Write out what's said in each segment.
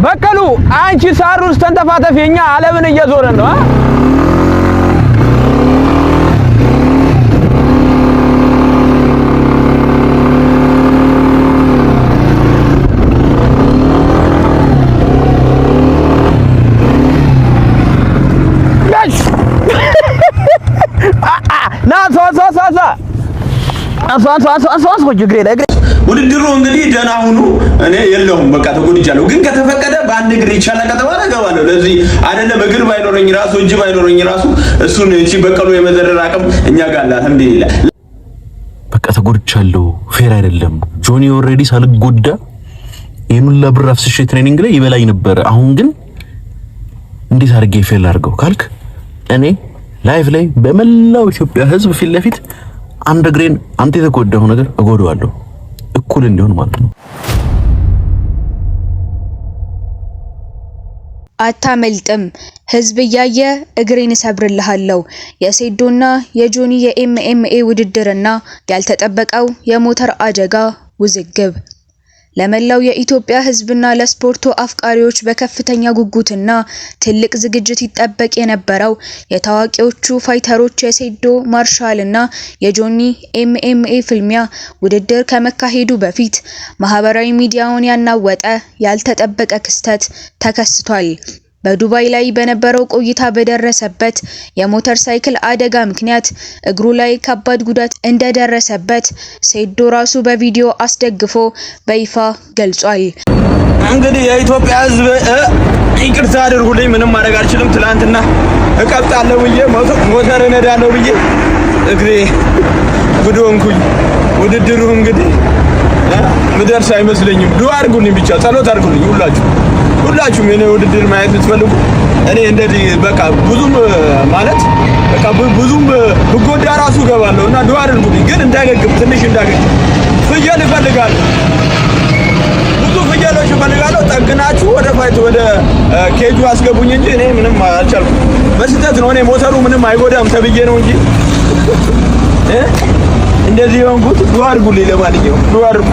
በቀሉ አንቺ ሳር ውስጥ ተንተፋተፊኛ ዓለምን እየዞረን ነው አንሷ ግሬ ውድድሩ እንግዲህ ደህና ሁኑ እኔ የለሁም በቃ ተጎድቻለሁ ግን ከተፈቀደ በአንድ እግር ይቻላል ከተባለ ገባለሁ ለዚህ አይደለም እግር ባይኖረኝ ራሱ እጅ ባይኖረኝ ራሱ እሱን እቺ በቀሉ የመዘረር አቅም እኛ ጋር አለ አልሐምዱሊላህ በቃ ተጎድቻለሁ ፌር አይደለም ጆኒ ኦሬዲ ሳልጎዳ ይሄንን ለብር አፍስሼ ትሬኒንግ ላይ ይበላኝ ነበር አሁን ግን እንዴት አድርጌ ፌል አድርገው ካልክ እኔ ላይቭ ላይ በመላው ኢትዮጵያ ህዝብ ፊት ለፊት አንድ እግሬን አንተ የተጎዳው ነገር እጎዳዋለሁ እኩል እንዲሆን ማለት ነው አታመልጥም ህዝብ ያየ እግሬን ሰብርልሃለሁ የሴዶና የጆኒ የኤምኤምኤ ውድድርና ያልተጠበቀው የሞተር አደጋ ውዝግብ ለመላው የኢትዮጵያ ህዝብና ለስፖርቱ አፍቃሪዎች በከፍተኛ ጉጉትና ትልቅ ዝግጅት ይጠበቅ የነበረው የታዋቂዎቹ ፋይተሮች የሴዶ ማርሻልና የጆኒ ኤምኤምኤ ፍልሚያ ውድድር ከመካሄዱ በፊት ማህበራዊ ሚዲያውን ያናወጠ ያልተጠበቀ ክስተት ተከስቷል። በዱባይ ላይ በነበረው ቆይታ በደረሰበት የሞተር ሳይክል አደጋ ምክንያት እግሩ ላይ ከባድ ጉዳት እንደደረሰበት ሴዶ ራሱ በቪዲዮ አስደግፎ በይፋ ገልጿል። እንግዲህ የኢትዮጵያ ህዝብ ይቅርታ አድርጉልኝ ምንም ማድረግ አልችልም ትላንትና እቀብጣለሁ ብዬ ሞተር እነዳለሁ ብዬ እግሬ ጉዶንኩኝ ውድድሩ እንግዲህ ምደርስ አይመስለኝም ዱአ አድርጉልኝ ብቻ ጸሎት አድርጉልኝ ሁላችሁም የኔ ውድድር ማየት ልትፈልጉ እኔ እንደዚህ በቃ ብዙም ማለት በቃ ብዙም ብጎዳ ራሱ ገባለሁና ዱአ አድርጉልኝ ግን እንዳገግም ትንሽ እንዳገግም ፍየል እፈልጋለሁ ብዙ ፍየሎች እፈልጋለሁ ጠግናችሁ ወደ ፋይት ወደ ኬጁ አስገቡኝ እንጂ እኔ ምንም አልቻልኩም በስህተት ነው እኔ ሞተሩ ምንም አይጎዳም ተብዬ ነው እንጂ እንደዚህ የሆንኩት ዱአ አድርጉልኝ ለማንኛውም ዱአ አድርጉ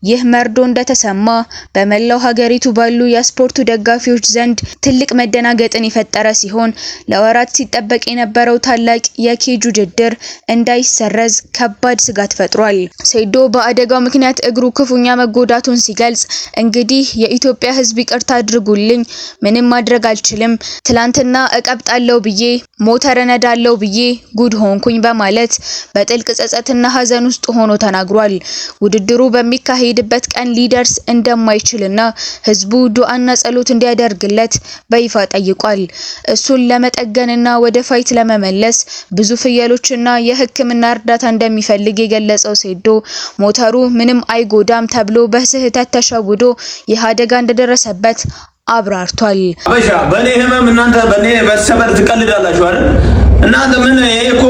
ይህ መርዶ እንደተሰማ በመላው ሀገሪቱ ባሉ የስፖርቱ ደጋፊዎች ዘንድ ትልቅ መደናገጥን የፈጠረ ሲሆን ለወራት ሲጠበቅ የነበረው ታላቅ የኬጅ ውድድር እንዳይሰረዝ ከባድ ስጋት ፈጥሯል። ሴዶ በአደጋው ምክንያት እግሩ ክፉኛ መጎዳቱን ሲገልጽ እንግዲህ የኢትዮጵያ ሕዝብ ይቅርታ አድርጉልኝ ምንም ማድረግ አልችልም ትላንትና እቀብጣለሁ ብዬ ሞተር እነዳለሁ ብዬ ጉድ ሆንኩኝ በማለት በጥልቅ ጸጸትና ሐዘን ውስጥ ሆኖ ተናግሯል። ውድድሩ በሚካሄድበት ቀን ሊደርስ እንደማይችልና ህዝቡ ዱዓና ጸሎት እንዲያደርግለት በይፋ ጠይቋል። እሱን ለመጠገንና ወደ ፋይት ለመመለስ ብዙ ፍየሎችና የሕክምና እርዳታ እንደሚፈልግ የገለጸው ሴዶ ሞተሩ ምንም አይጎዳም ተብሎ በስህተት ተሸውዶ ይህ አደጋ እንደደረሰበት አብራርቷል። አበሻ በኔ ህመም እናንተ በኔ በሰበር ትቀልዳላችሁ አይደል? እናንተ ምን እኮ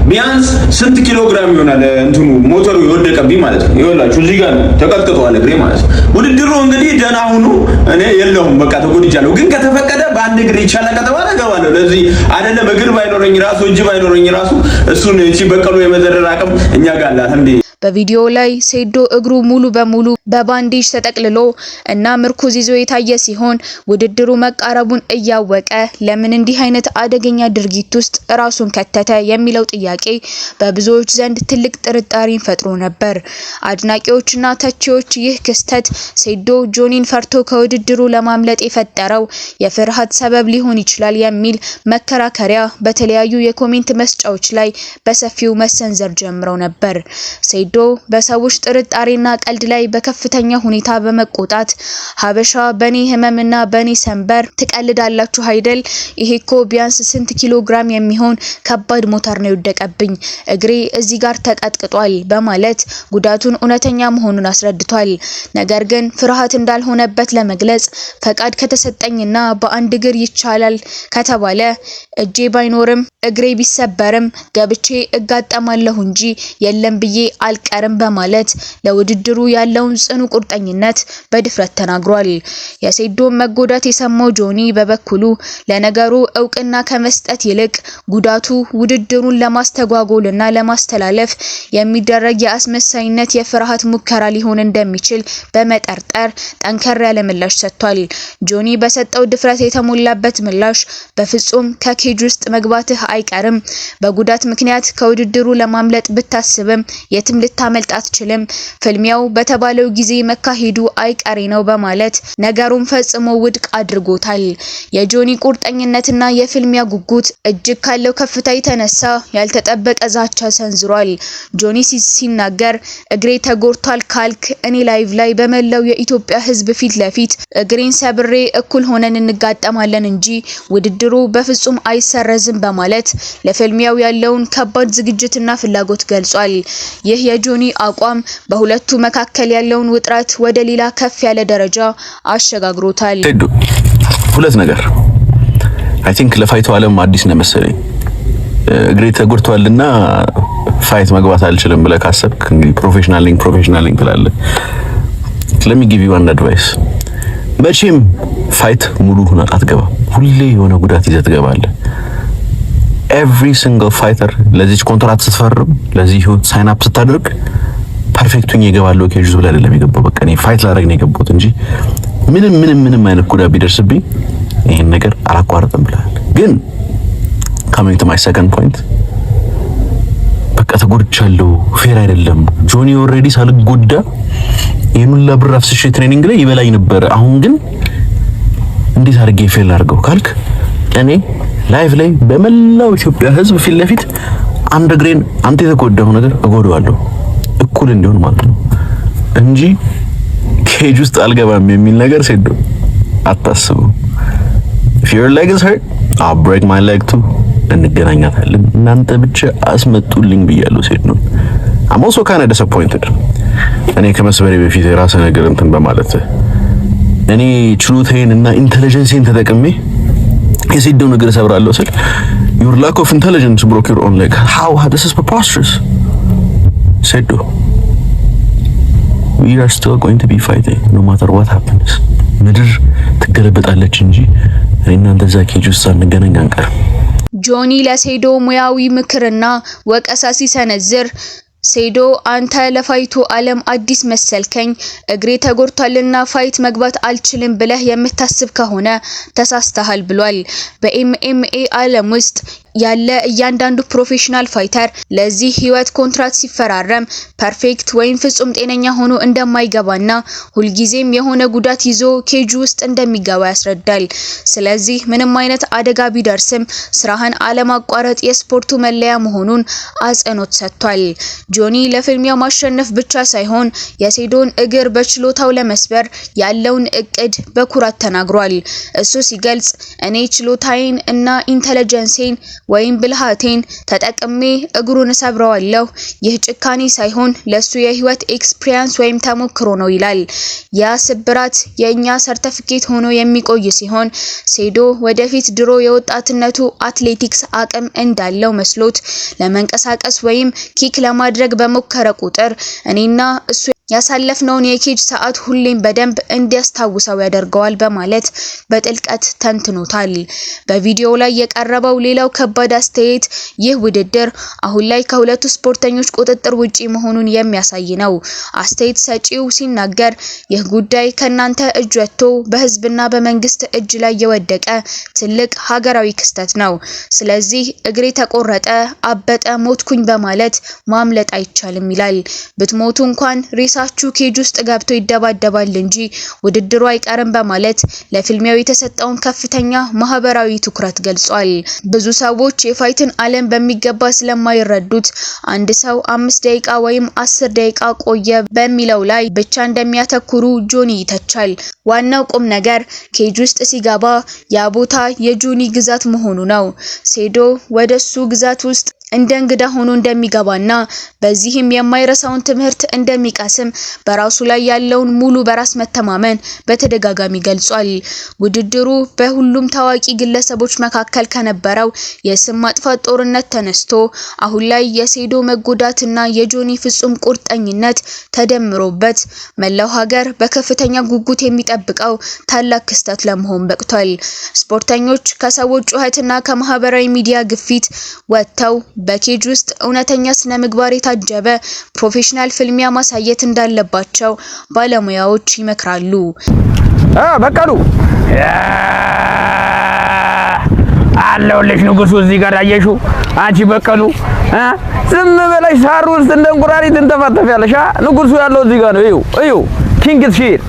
ቢያንስ ስንት ኪሎ ግራም ይሆናል እንትኑ ሞተሩ የወደቀብኝ ማለት ነው። ይኸውላችሁ እዚህ ጋር ተቀጥቅጧል እግሬ ማለት ነው። ውድድሩ እንግዲህ ደህና ሁኑ እኔ የለሁም በቃ ተጎድቻለሁ። ግን ከተፈቀደ በአንድ እግር ይቻላል ከተባለ እገባለሁ። ለዚህ አይደለም እግር ባይኖረኝ ራሱ እጅ ባይኖረኝ ራሱ እሱን እቺ በቀሉ የመዘረር አቅም እኛ ጋር አለ እንዴ። በቪዲዮ ላይ ሴዶ እግሩ ሙሉ በሙሉ በባንዴጅ ተጠቅልሎ እና ምርኩዝ ይዞ የታየ ሲሆን ውድድሩ መቃረቡን እያወቀ ለምን እንዲህ አይነት አደገኛ ድርጊት ውስጥ ራሱን ከተተ የሚለው ጥያቄ በብዙዎች ዘንድ ትልቅ ጥርጣሬን ፈጥሮ ነበር። አድናቂዎችና ተቺዎች ይህ ክስተት ሴዶ ጆኒን ፈርቶ ከውድድሩ ለማምለጥ የፈጠረው የፍርሃት ሰበብ ሊሆን ይችላል የሚል መከራከሪያ በተለያዩ የኮሜንት መስጫዎች ላይ በሰፊው መሰንዘር ጀምረው ነበር። ሴዶ በሰዎች ጥርጣሬና ቀልድ ላይ በከፍተኛ ሁኔታ በመቆጣት ሀበሻ በኔ ህመምና በኔ ሰንበር ትቀልዳላችሁ አይደል? ይሄኮ ቢያንስ ስንት ኪሎ ግራም የሚሆን ከባድ ሞተር ነው የወደቀብኝ፣ እግሬ እዚህ ጋር ተቀጥቅጧል በማለት ጉዳቱን እውነተኛ መሆኑን አስረድቷል። ነገር ግን ፍርሃት እንዳልሆነበት ለመግለጽ ፈቃድ ከተሰጠኝና በአንድ እግር ይቻላል ከተባለ እጄ ባይኖርም እግሬ ቢሰበርም ገብቼ እጋጠማለሁ እንጂ የለም ብዬ አልቀርም በማለት ለውድድሩ ያለውን ጽኑ ቁርጠኝነት በድፍረት ተናግሯል። የሴዶን መጎዳት የሰማው ጆኒ በበኩሉ ለነገሩ እውቅና ከመስጠት ይልቅ ጉዳቱ ውድድሩን ለማስተጓጎልና ለማስተላለፍ የሚደረግ የአስመሳይነት የፍርሃት ሙከራ ሊሆን እንደሚችል በመጠርጠር ጠንከር ያለ ምላሽ ሰጥቷል። ጆኒ በሰጠው ድፍረት የተሞላበት ምላሽ በፍጹም ከኬጅ ውስጥ መግባትህ አይቀርም፣ በጉዳት ምክንያት ከውድድሩ ለማምለጥ ብታስብም የትም ልታመልጥ አትችልም፣ ፍልሚያው በተባለው ጊዜ መካሄዱ አይቀሬ ነው በማለት ነገሩን ፈጽሞ ውድቅ አድርጎታል። የጆኒ ቁርጠኝነትና የፍልሚያ ጉጉት እጅግ ካለው ከፍታ የተነሳ ያልተጠበቀ ዛቻ ሰንዝሯል። ጆኒ ሲናገር እግሬ ተጎድቷል ካልክ እኔ ላይቭ ላይ በመላው የኢትዮጵያ ሕዝብ ፊት ለፊት እግሬን ሰብሬ እኩል ሆነን እንጋጠማለን እንጂ ውድድሩ በፍጹም አይሰረዝም በማለት ለፍልሚያው ያለውን ከባድ ዝግጅትና ፍላጎት ገልጿል። ይህ የጆኒ አቋም በሁለቱ መካከል ያለውን ውጥረት ወደ ሌላ ከፍ ያለ ደረጃ አሸጋግሮታል። ሁለት ነገር አይ ቲንክ ለፋይቱ ዓለም አዲስ ነው መሰለኝ። እግሬ ተጎድቷልና ፋይት መግባት አልችልም ብለህ ካሰብክ እንግዲህ ፕሮፌሽናል ሊንክ ትላለህ። let me give you one advice መቼም ፋይት ሙሉ ሆነ አትገባም። ሁሌ የሆነ ጉዳት ይዘህ ትገባለህ። every single fighter ለዚህ ኮንትራክት ስትፈርም ለዚህ ህይወት ሳይን አፕ ስታደርግ ፐርፌክት ሆኜ እገባለሁ ከጁዝ ብለህ አይደለም የገባው። በቃ እኔ ፋይት ላደርግ ነው የገባሁት እንጂ ምንም አይነት ጉዳት ቢደርስብኝ ይሄን ነገር አላቋርጥም ብለሃል። ግን coming to my second point በቃ ተጎድቻለሁ፣ ፌር አይደለም። ጆኒ ኦልሬዲ ሳልጎዳ ይሄንን ለብር አፍስሼ ትሬኒንግ ላይ ይበላኝ ነበር። አሁን ግን እንዴት አድርጌ ፌል አድርገው ካልክ እኔ ላይቭ ላይ በመላው ኢትዮጵያ ህዝብ ፊት ለፊት አንድ እግሬን አንተ የተጎዳው ነገር እጎዳዋለሁ እኩል እንዲሆን ማለት ነው እንጂ ኬጅ ውስጥ አልገባም የሚል ነገር ሴዶ አታስቡ። if your leg is hurt I'll break my leg too እንገናኛታለን። እናንተ ብቻ አስመጡልኝ ብያለሁ ሴዶ ነው። I'm also kind of disappointed እኔ ከመስበሬ በፊት የራስ ነገር እንትን በማለት እኔ ችሎታዬን እና ኢንተለጀንሴን ተጠቅሜ የሴዶን ነገር ሰብራለሁ ስል your lack of intelligence broke your own leg. How this is preposterous. Sedo, we are still going to be fighting no matter what happens. ምድር ትገለበጣለች እንጂ እኔና እንደዛ ኬጅ ውስጥ አንገናኝ አንቀር። ጆኒ ለሴዶ ሙያዊ ምክርና ወቀሳ ሲሰነዝር ሴዶ አንተ ለፋይቱ ዓለም አዲስ መሰልከኝ፣ እግሬ ተጎድቷልና ፋይት መግባት አልችልም ብለህ የምታስብ ከሆነ ተሳስተሃል ብሏል። በኤምኤምኤ ዓለም ውስጥ ያለ እያንዳንዱ ፕሮፌሽናል ፋይተር ለዚህ ህይወት ኮንትራክት ሲፈራረም ፐርፌክት ወይም ፍጹም ጤነኛ ሆኖ እንደማይገባና ሁልጊዜም የሆነ ጉዳት ይዞ ኬጁ ውስጥ እንደሚገባ ያስረዳል። ስለዚህ ምንም አይነት አደጋ ቢደርስም ስራህን አለማቋረጥ የስፖርቱ መለያ መሆኑን አጽንኦት ሰጥቷል። ጆኒ ለፍልሚያው ማሸነፍ ብቻ ሳይሆን የሴዶን እግር በችሎታው ለመስበር ያለውን እቅድ በኩራት ተናግሯል። እሱ ሲገልጽ እኔ ችሎታዬን እና ኢንተለጀንሴን ወይም ብልሃቴን ተጠቅሜ እግሩን ሰብረዋለሁ። ይህ ጭካኔ ሳይሆን ለሱ የህይወት ኤክስፒሪየንስ ወይም ተሞክሮ ነው ይላል። ያ ስብራት የኛ ሰርቲፊኬት ሆኖ የሚቆይ ሲሆን ሴዶ ወደፊት ድሮ የወጣትነቱ አትሌቲክስ አቅም እንዳለው መስሎት ለመንቀሳቀስ ወይም ኪክ ለማድረግ በመከረ ቁጥር እኔና እሱ ያሳለፍነውን የኬጅ ሰዓት ሁሌም በደንብ እንዲያስታውሰው ያደርገዋል በማለት በጥልቀት ተንትኖታል። በቪዲዮው ላይ የቀረበው ሌላው ከባድ አስተያየት ይህ ውድድር አሁን ላይ ከሁለቱ ስፖርተኞች ቁጥጥር ውጪ መሆኑን የሚያሳይ ነው። አስተያየት ሰጪው ሲናገር ይህ ጉዳይ ከናንተ እጅ ወጥቶ በህዝብና በመንግስት እጅ ላይ የወደቀ ትልቅ ሀገራዊ ክስተት ነው። ስለዚህ እግሬ ተቆረጠ፣ አበጠ፣ ሞትኩኝ በማለት ማምለጥ አይቻልም ይላል። ብትሞቱ እንኳን ሬሳችሁ ኬጅ ውስጥ ገብቶ ይደባደባል እንጂ ውድድሩ አይቀርም በማለት ለፊልሚያው የተሰጠውን ከፍተኛ ማህበራዊ ትኩረት ገልጿል። ብዙ ሰዎች የፋይትን ዓለም በሚገባ ስለማይረዱት አንድ ሰው 5 ደቂቃ ወይም 10 ደቂቃ ቆየ በሚለው ላይ ብቻ እንደሚያተኩሩ ጆኒ ይተቻል። ዋናው ቁም ነገር ኬጅ ውስጥ ሲገባ ያ ቦታ የጆኒ ግዛት መሆኑ ነው። ሴዶ ወደሱ ግዛት ውስጥ እንደ እንግዳ ሆኖ እንደሚገባና በዚህም የማይረሳውን ትምህርት እንደሚቀስም በራሱ ላይ ያለውን ሙሉ በራስ መተማመን በተደጋጋሚ ገልጿል። ውድድሩ በሁሉም ታዋቂ ግለሰቦች መካከል ከነበረው የስም ማጥፋት ጦርነት ተነስቶ አሁን ላይ የሴዶ መጎዳትና የጆኒ ፍጹም ቁርጠኝነት ተደምሮበት መላው ሀገር በከፍተኛ ጉጉት የሚጠብቀው ታላቅ ክስተት ለመሆን በቅቷል። ስፖርተኞች ከሰዎች ጩኸትና ከማህበራዊ ሚዲያ ግፊት ወጥተው በኬጅ ውስጥ እውነተኛ ስነ ምግባር የታጀበ ፕሮፌሽናል ፍልሚያ ማሳየት እንዳለባቸው ባለሙያዎች ይመክራሉ። በቀሉ አለውልሽ ንጉሱ እዚህ ጋር አየሽው። አንቺ በቀሉ ዝም ብለሽ ሳሩ ውስጥ እንደ እንቁራሪት እንተፋተፊያለሽ። ንጉሱ ያለው እዚህ ጋር ነው። እዩ ኪንግ ሺር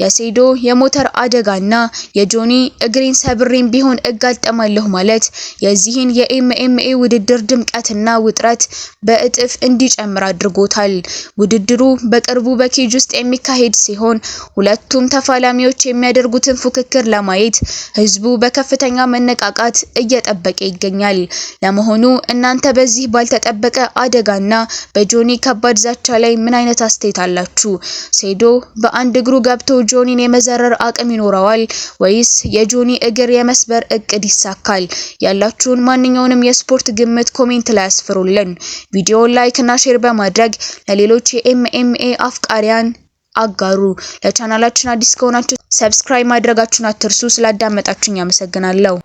የሴዶ የሞተር አደጋና የጆኒ እግሬን ሰብሬን ቢሆን እጋጠማለሁ ማለት የዚህን የኤምኤምኤ ውድድር ድምቀትና ውጥረት በእጥፍ እንዲጨምር አድርጎታል። ውድድሩ በቅርቡ በኬጅ ውስጥ የሚካሄድ ሲሆን ሁለቱም ተፋላሚዎች የሚያደርጉትን ፉክክር ለማየት ህዝቡ በከፍተኛ መነቃቃት እየጠበቀ ይገኛል። ለመሆኑ እናንተ በዚህ ባልተጠበቀ አደጋና በጆኒ ከባድ ዛቻ ላይ ምን አይነት አስተያየት አላችሁ? ሴዶ በአንድ እግሩ ገብቶ ጆኒን የመዘረር አቅም ይኖረዋል ወይስ የጆኒ እግር የመስበር እቅድ ይሳካል? ያላችሁን ማንኛውንም የስፖርት ግምት ኮሜንት ላይ አስፍሩልን። ቪዲዮውን ላይክ እና ሼር በማድረግ ለሌሎች የኤምኤምኤ አፍቃሪያን አጋሩ። ለቻናላችን አዲስ ከሆናችሁ ሰብስክራይብ ማድረጋችሁን አትርሱ። ስላዳመጣችሁኝ አመሰግናለሁ።